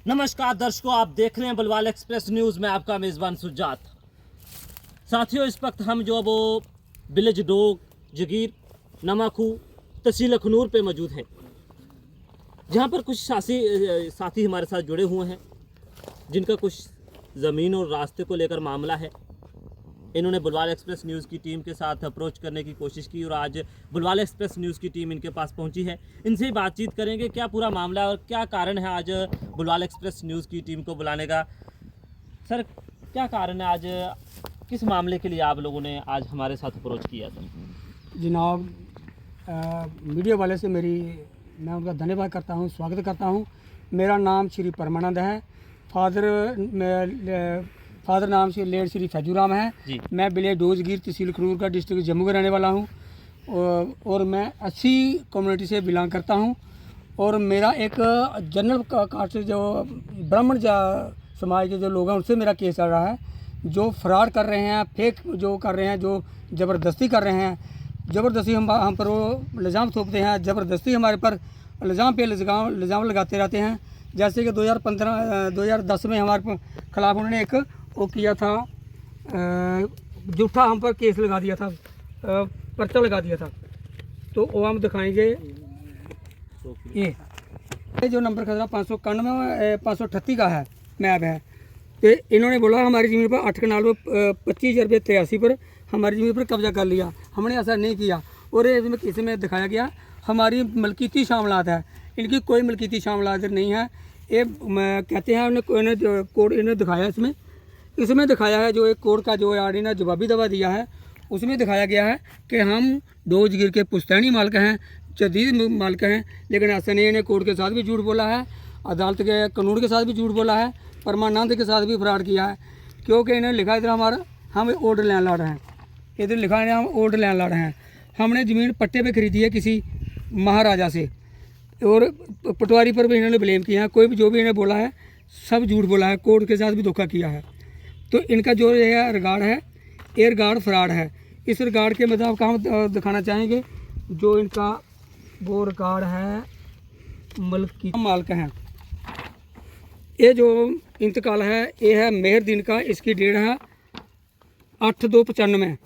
नमस्कार दर्शकों, आप देख रहे हैं बलवाल एक्सप्रेस न्यूज़ में आपका मेज़बान सुजात। साथियों, इस वक्त हम जो वो विलेज डोग जगीर नमाखू तहसील अखनूर पे मौजूद हैं, जहां पर कुछ साथी हमारे साथ जुड़े हुए हैं जिनका कुछ ज़मीन और रास्ते को लेकर मामला है। इन्होंने बुलवाल एक्सप्रेस न्यूज़ की टीम के साथ अप्रोच करने की कोशिश की और आज बुलवाल एक्सप्रेस न्यूज़ की टीम इनके पास पहुंची है। इनसे ही बातचीत करेंगे क्या पूरा मामला है और क्या कारण है आज बुलवाल एक्सप्रेस न्यूज़ की टीम को बुलाने का। सर, क्या कारण है आज, किस मामले के लिए आप लोगों ने आज हमारे साथ अप्रोच किया सर? जनाब, मीडिया वाले से मैं उनका धन्यवाद करता हूं, स्वागत करता हूं। मेरा नाम श्री परमानंद है। फादर नाम से लेट श्री फैजूराम है जी। मैं विलेज डोजगीर तहसील खनूर का डिस्ट्रिक्ट जम्मू का रहने वाला हूं और मैं अच्छी कम्युनिटी से बिलोंग करता हूं। और मेरा एक जनरल कास्ट जो ब्राह्मण समाज के जो लोग हैं उनसे मेरा केस चल रहा है, जो फ्रॉड कर रहे हैं, फेक जो कर रहे हैं, जो ज़बरदस्ती कर रहे हैं। ज़बरदस्ती हम पर वो इल्ज़ाम थोपते हैं, ज़बरदस्ती हमारे पर इल्ज़ाम लगाते रहते हैं। जैसे कि 2010 में हमारे खिलाफ उन्होंने एक वो किया था, झूठा हम पर केस लगा दिया था, पर्चा लगा दिया था। तो वो हम दिखाएंगे। ये जो नंबर खतरा 538 का है, मैप है। तो इन्होंने बोला हमारी ज़मीन पर 8 कनाल में 25,83 पर हमारी ज़मीन पर कब्जा कर लिया। हमने ऐसा नहीं किया और इसमें दिखाया गया हमारी मलकीती शामिलात है। इनकी कोई मलकीती शामिलात नहीं है। ये कहते हैं इन्हें जो कोड इन्हें दिखाया, इसमें दिखाया है जो एक कोड का जो आर ने जवाबी दवा दिया है, उसमें दिखाया गया है कि हम डोजगीर के पुश्तैनी मालिक हैं, जदीद मालिक हैं। लेकिन ऐसा नहीं, इन्हें कोर्ट के साथ भी झूठ बोला है, अदालत के कानून के साथ भी झूठ बोला है, परमानंद के साथ भी फ्रॉड किया है। क्योंकि इन्हें लिखा इधर हम ऑर्डर लैंड लॉर्ड हैं, इधर लिखा है हम ऑर्डर लैंड लॉर्ड हैं। हमने ज़मीन पट्टे पे खरीदी है किसी महाराजा से, और पटवारी पर भी इन्होंने ब्लेम किया है। कोई भी जो भी इन्हें बोला है सब झूठ बोला है, कोर्ट के साथ भी धोखा किया है। तो इनका जो यह रिकॉर्ड है, ये रिकॉर्ड फ्रॉड है। इस रिकॉर्ड के मुताबिक हम दिखाना चाहेंगे जो इनका वो रिकॉर्ड है मालिक हैं। ये जो इंतकाल है ये है मेहर दिन का, इसकी डेट है 8/2/95।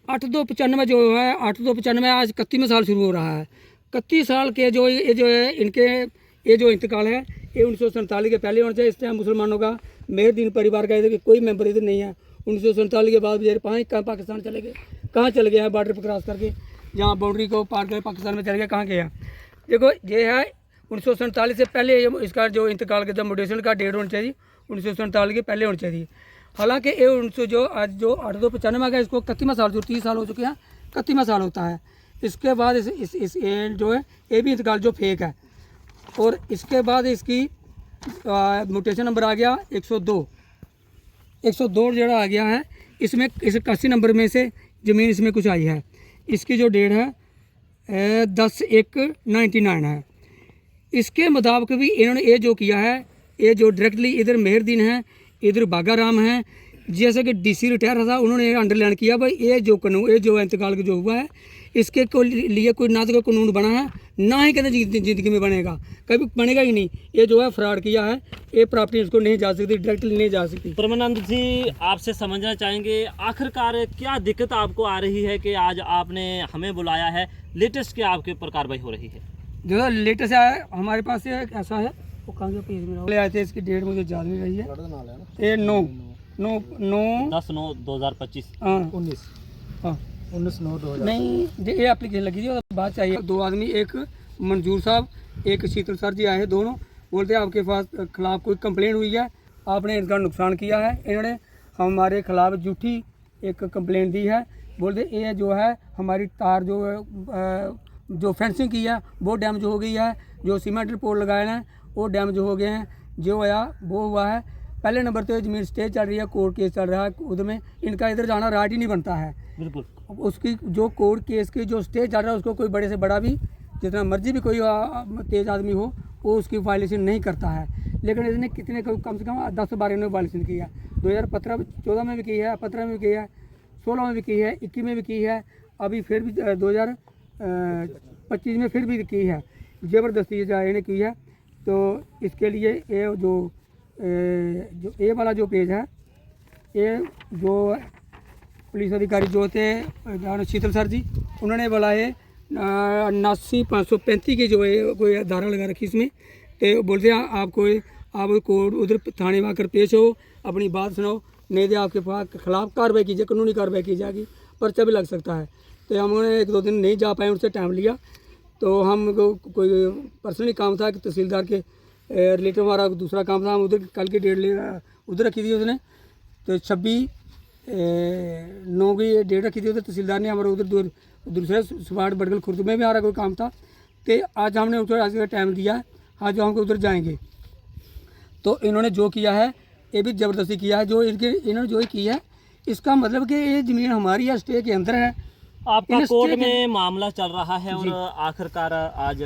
8/2/95 जो है 8/2/95 आज 31वां साल शुरू हो रहा है। 31 साल के जो है इनके ये जो इंतकाल है ये 1947 के पहले होना चाहिए। इस टाइम मुसलमानों का मेहर दिन परिवार का इधर कोई मेंबर इधर नहीं है। 1947 के बाद बेचारे कहाँ पाकिस्तान चले गए, कहाँ चले गए हैं, बॉर्डर पर क्रॉस करके जहाँ बाउंड्री को पार कर पाकिस्तान में चले गए, कहाँ गया। देखो ये है 1947 से पहले इसका जो इंतकाल का म्यूटेशन का डेट होना चाहिए 1947 के पहले होना चाहिए। हालांकि ये 1900 जो आज जो 8/2/95 का इसको 31वां साल, जो 30 साल हो चुके हैं, 31वां साल होता है। इसके बाद इस जो है ये भी इंतकाल जो फेक है। और इसके बाद इसकी म्यूटेशन नंबर आ गया 102 जो आ गया है। इसमें इस 81 नंबर में से ज़मीन इसमें कुछ आई है। इसकी जो डेट है 10/1/99 है। इसके मुताबिक भी इन्होंने ये जो किया है, ये जो डायरेक्टली इधर मेहरदीन है, इधर बागा राम है, जैसे कि डीसी रिटायर था, उन्होंने अंडरलाइन किया भाई ये जो कानून, ये जो इंतकाल जो हुआ है इसके लिए कोई ना तो कोई कानून बना है, ना ही कहते ज़िंदगी में बनेगा, कभी बनेगा ही नहीं। ये जो है फ्रॉड किया है, ये प्रॉपर्टी इसको नहीं जा सकती, डायरेक्टली नहीं जा सकती। परमानंद जी, आपसे समझना चाहेंगे आखिरकार क्या दिक्कत आपको आ रही है कि आज आपने हमें बुलाया है, लेटेस्ट क्या आपके ऊपर कार्रवाई हो रही है? जो लेटेस्ट है हमारे पास ऐसा है, वो कहाँ के पेज में ले आए थे, इसकी डेट मुझे याद नहीं रही है। ये 10/9/2025 19 नहीं, ये एप्लीकेशन लगी थी, बात चाहिए। 2 आदमी, एक मंजूर साहब, एक शीतल सर जी आए, दोनों बोलते हैं आपके पास खिलाफ कोई कंप्लेंट हुई है, आपने इनका नुकसान किया है। इन्होंने हमारे खिलाफ झूठी एक कंप्लेंट दी है। बोलते ये जो है हमारी तार जो फेंसिंग की है वो डैमेज हो गई है, जो सीमेंट पोल लगाए हैं वो डैमेज हो गए हैं, जो है वो हुआ है। पहले नंबर तो ज़मीन स्टे चल रही है, कोर्ट केस चल रहा है, उसमें इनका इधर जाना राइट ही नहीं बनता है। बिल्कुल। उसकी जो कोर्ट केस की जो स्टे चल रहा है उसको कोई बड़े से बड़ा भी, जितना मर्जी भी कोई तेज आदमी हो, वो उसकी वायलेशन नहीं करता है। लेकिन इसने कितने कम से कम 10-12 ने वायलेशन की है। 2014 में भी की है, 15 में भी की है, 16 में भी की है, 21 में भी की है, अभी फिर भी 2025 में फिर भी की है। ज़बरदस्ती इन्हें की है। तो इसके लिए ये जो जो ये वाला जो पेज है, ये जो पुलिस अधिकारी जो थे शीतल सर जी, उन्होंने बोला है 89/535 की जो है कोई धारा लगा रखी इसमें, तो बोलते हैं आप कोर्ट उधर थाने में आकर पेश हो, अपनी बात सुनाओ, नहीं तो आपके खिलाफ कार्रवाई कीजिए, कानूनी कार्रवाई की जाएगी, पर्चा भी लग सकता है। तो हमने 1-2 दिन नहीं जा पाए, उनसे टाइम लिया। तो हम कोई पर्सनली काम था कि तहसीलदार के रिलेटिव, हमारा दूसरा काम था, हम उधर कल की डेट उधर रखी थी उसने, तो 26/9 की डेट रखी थी उधर तहसीलदार ने हमारे उधर दूसरे सुबाड़ बड़गल खुर्द में भी हमारा कोई काम था। तो आज हमने उधर आज का टाइम दिया है, आज हमको उधर जाएंगे। तो इन्होंने जो किया है ये भी ज़बरदस्ती किया है, जो इन्होंने जो की है, इसका मतलब कि ये ज़मीन हमारी है, स्टे के अंदर है। आपका कोर्ट में मामला चल रहा है और आखिरकार आज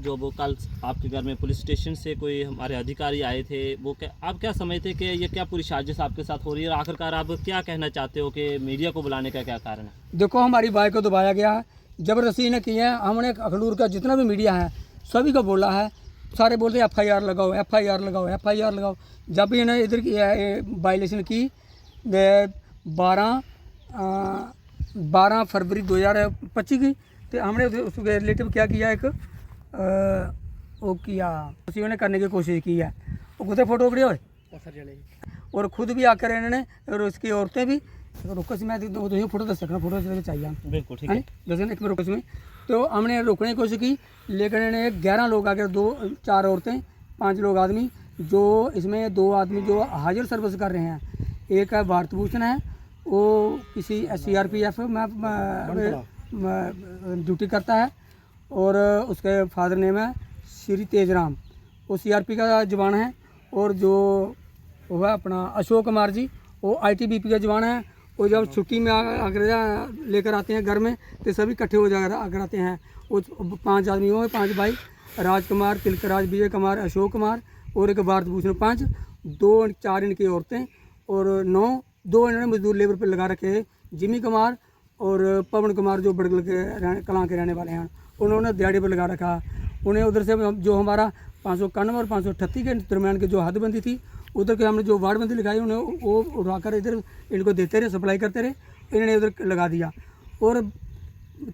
जो वो कल आपके घर में पुलिस स्टेशन से कोई हमारे अधिकारी आए थे, वो आप क्या समझते कि ये क्या पूरी साजिश आपके साथ हो रही है, और आखिरकार आप क्या कहना चाहते हो कि मीडिया को बुलाने का क्या कारण है? देखो, हमारी बाई को दबाया गया है, ज़बरदस्ती ने की है। हमने अखनूर का जितना भी मीडिया है सभी को बोला है, सारे बोलते हैं FIR लगाओ, FIR लगाओ, FIR लगाओ। जब भी इन्होंने इधर की वायलेशन की 12 फरवरी 2025 की, तो हमने उसके रिलेटिव क्या किया, एक वो किया, उसी ने करने की कोशिश की है। वो खुद फोटो उगड़ी हो और खुद भी आकर इन्होंने, और उसकी औरतें भी रोको से, मैं तो फोटो दे सकना, फोटो चाहिए बिल्कुल ठीक है, जैसे एक में रोको में। तो हमने रोकने की कोशिश की, लेकिन इन्होंने 11 लोग आकर 4 औरतें 5 लोग आदमी, जो इसमें 2 आदमी जो हाजिर सर्विस कर रहे हैं, एक है भारत भूषण है, वो किसी CRPF में ड्यूटी करता है, और उसके फादर नेम है श्री तेजराम, वो CRP का जवान है। और जो वो है अपना अशोक कुमार जी, वो ITBP का जवान है। वो जब छुट्टी में आकर लेकर आते हैं घर में, तो सभी इकट्ठे हो जाकर आकर आते हैं। वो 5 आदमी हो, 5 भाई, राजकुमार, तिलकराज, विजय कुमार, अशोक कुमार और एक भारत भूषण, 5, 2-4 इनकी औरतें, और 2 इन्होंने मजदूर लेबर पर लगा रखे हैं, जिमी कुमार और पवन कुमार, जो बड़गल के कलां के रहने वाले हैं, उन्होंने दिहाड़ी पर लगा रखा। उन्हें उधर से जो हमारा 591 और 538 के दरमियान की जो हदबंदी थी, उधर के हमने जो वार्डबंदी लगाई, उन्हें वो उड़ाकर इधर इनको देते रहे, सप्लाई करते रहे, इन्होंने उधर लगा दिया। और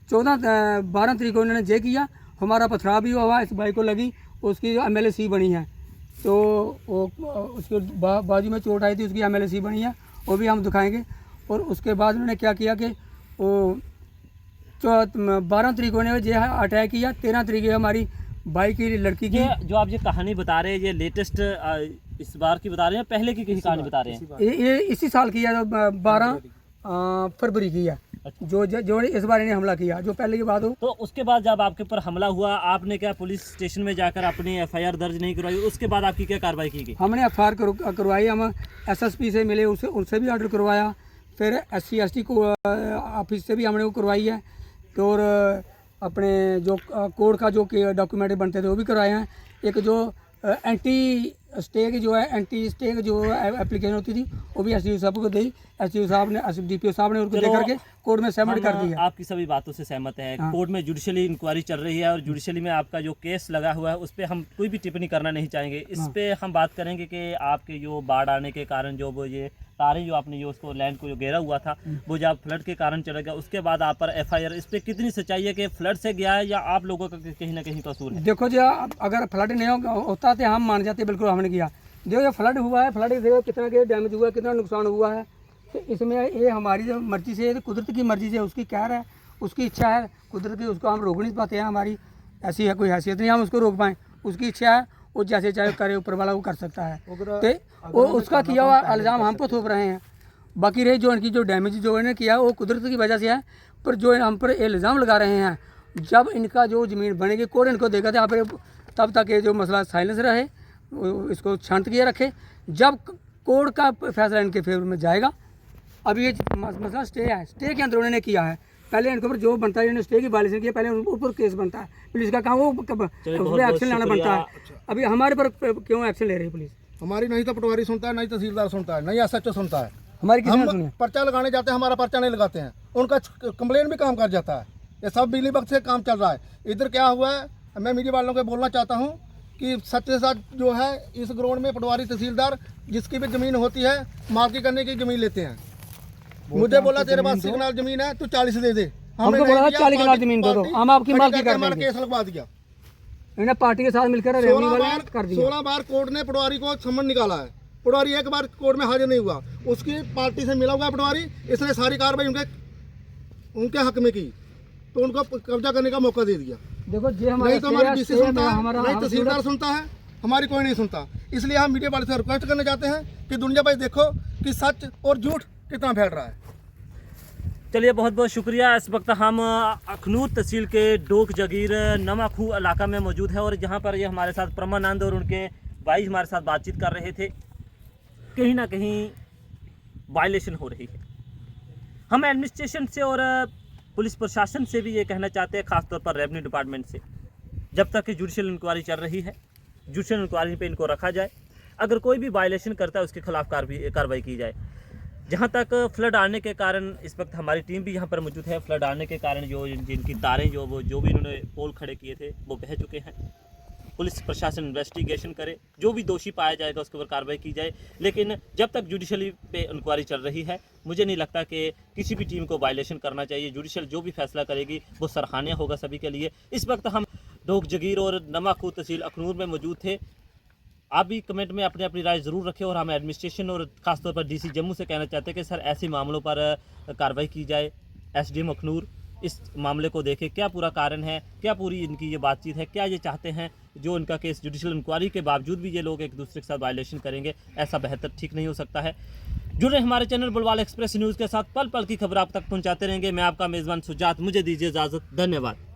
12 तारीख को इन्होंने ये किया, हमारा पथराव भी हुआ, इस भाई को लगी, उसकी MLA-C बनी है। तो वो उसके बाजू में चोट आई थी, उसकी MLA-C बनी है, वो भी हम दिखाएंगे। और उसके बाद उन्होंने क्या किया कि वो 12 तारीख को ने जो अटैक किया, 13 तारीख को हमारी भाई की लड़की की, जो आप ये कहानी बता रहे हैं, ये लेटेस्ट इस बार की बता रहे हैं, पहले की किसी कहानी बता रहे हैं? ये इसी साल की है, 12 फरवरी की है। जो इस बार इन्हें हमला किया, जो पहले की बात हो। तो उसके बाद जब आपके ऊपर हमला हुआ, आपने क्या पुलिस स्टेशन में जाकर अपनी FIR दर्ज नहीं करवाई? उसके बाद आपकी क्या कार्रवाई की गई? हमने FIR करवाई, हम SSP से मिले, उनसे भी ऑर्डर करवाया, फिर SC/ST को ऑफिस से भी हमने वो करवाई है, तो और अपने जो कोर्ट का जो डॉक्यूमेंट बनते थे वो भी करवाए हैं। एक जो एंटी स्टे की जो है, एंटी स्टे की जो एप्लीकेशन होती थी, वो भी SDO साहब को दी। SDO साहब ने, DPO साहब ने उनको दे करके कोर्ट में सबमिट कर दिया। आपकी सभी बातों से सहमत है। कोर्ट में जुडिशली इंक्वायरी चल रही है, और जुडिशली में आपका जो केस लगा हुआ है, उस पर हम कोई भी टिप्पणी करना नहीं चाहेंगे। इस पे हम बात करेंगे कि आपके जो बाढ़ आने के कारण जो वो ये तारें जो आपने जो उसको लैंड को जो घेरा हुआ था, वो जब फ्लड के कारण चला गया, उसके बाद आप पर FIR, इस पर कितनी सच्चाई है कि फ्लड से गया है या आप लोगों का कहीं ना कहीं कसूर है? देखो जी, अगर फ्लड नहीं होता तो हम मान जाते, बिल्कुल हमने किया। देखो ये फ्लड हुआ है, फ्लड देखो कितना डैमेज हुआ है, कितना नुकसान हुआ है। तो इसमें ये हमारी जो मर्जी से, कुदरत की मर्जी से, उसकी कहर है, उसकी इच्छा है कुदरत की, उसको हम रोक नहीं पाते हैं। हमारी ऐसी है कोई हैसियत नहीं हम उसको रोक पाएँ, उसकी इच्छा है, वो जैसे चाहे करे, ऊपर वाला वो कर सकता है। तो वो उसका किया हुआ इल्ज़ाम हम पर थोप रहे हैं। बाकी रही जो इनकी जो डैमेज जो इन्हें किया, वो कुदरत की वजह से है, पर जो हम पर इल्ज़ाम लगा रहे हैं, जब इनका जो ज़मीन बनेगी, कोर्ट इनको देगा, तो फिर तब तक ये जो मसला साइलेंस रहे, इसको शांत किए रखे। जब कोर्ट का फैसला इनके फेवर में जाएगा, अभी ये मसला स्टे है, स्टे के अंदर उन्होंने किया है। पहले इनके ऊपर जो बनता है, इन्होंने स्टे की वायलेशन किया, पहले उनके ऊपर केस बनता है, पुलिस का काम वो उस पर एक्शन लेना बनता है। अभी हमारे पर क्यों एक्शन ले रही है पुलिस? हमारी नहीं तो पटवारी सुनता है, नहीं तहसीलदार सुनता है, नहीं SHO सुनता है। हमारी किसी ने हम सुनी? पर्चा लगाने जाते हैं, हमारा पर्चा नहीं लगाते हैं, उनका कंप्लेन भी काम कर जाता है। ये सब बिजली वक्त से काम चल रहा है। इधर क्या हुआ है, मैं मीडिया वालों को बोलना चाहता हूँ कि सच के साथ जो है इस ग्राउंड में पटवारी तहसीलदार जिसकी भी ज़मीन होती है मार्की करने की ज़मीन लेते हैं। मुझे बोला तेरे पास 80 कनाल ज़मीन है, तू 40 दे दे। हमको बोला 40 कनाल ज़मीन दे दो, हम आपकी मार्की कर देंगे। केस लगवा दिया। इन्हें पार्टी के साथ मिलकर रेवन्यू वाले कर दिया। 16 बार कोर्ट ने पटवारी को सम्मन निकाला है। पटवारी एक बार कोर्ट में हाजिर नहीं हुआ, उसकी पार्टी से मिला हुआ पटवारी, इसने सारी कार्रवाई उनके हक में की, तो उनको कब्जा करने का मौका दे दिया। देखो नहीं तो हमारी डीसी सुनता है, नहीं तहसीलदार सुनता है, हमारी कोई नहीं सुनता। इसलिए हम मीडिया वाले से रिक्वेस्ट करना चाहते हैं कि दुनिया भाई देखो कि सच और झूठ कितना फैल रहा है। चलिए बहुत बहुत शुक्रिया। इस वक्त हम अखनूर तहसील के डोक जगीर नमाखू इलाका में मौजूद है और जहाँ पर ये हमारे साथ परमानंद और उनके भाई हमारे साथ बातचीत कर रहे थे। कहीं ना कहीं वायलेशन हो रही है। हम एडमिनिस्ट्रेशन से और पुलिस प्रशासन से भी ये कहना चाहते हैं, ख़ासतौर पर रेवेन्यू डिपार्टमेंट से, जब तक कि जुडिशल इंक्वायरी चल रही है, जुडिशल इंक्वायरी पे इनको रखा जाए। अगर कोई भी वायलेशन करता है उसके खिलाफ कार्रवाई की जाए। जहाँ तक फ्लड आने के कारण, इस वक्त हमारी टीम भी यहाँ पर मौजूद है, फ्लड आने के कारण जो जिनकी तारें जो भी इन्होंने पोल खड़े किए थे वो बह चुके हैं। पुलिस प्रशासन इन्वेस्टिगेशन करे, जो भी दोषी पाया जाएगा उसके ऊपर कार्रवाई की जाए। लेकिन जब तक जुडिशली पे इंक्वायरी चल रही है, मुझे नहीं लगता कि किसी भी टीम को वायलेशन करना चाहिए। जुडिशल जो भी फैसला करेगी वो सराहनीय होगा सभी के लिए। इस वक्त हम डोक जगीर और नमाखू तहसील अखनूर में मौजूद थे। आप भी कमेंट में अपनी अपनी राय ज़रूर रखें और हम एडमिनिस्ट्रेशन और ख़ासतौर पर डीसी जम्मू से कहना चाहते हैं कि सर ऐसे मामलों पर कार्रवाई की जाए। एसडीएम अखनूर इस मामले को देखें, क्या पूरा कारण है, क्या पूरी इनकी ये बातचीत है, क्या ये चाहते हैं जो इनका केस जुडिशल इंक्वायरी के बावजूद भी ये लोग एक दूसरे के साथ वायलेशन करेंगे। ऐसा बेहतर ठीक नहीं हो सकता है। जुड़े हमारे चैनल बुलवाल एक्सप्रेस न्यूज़ के साथ, पल पल की खबर आप तक पहुँचाते रहेंगे। मैं आपका मेज़बान सुजात, मुझे दीजिए इजाज़त। धन्यवाद।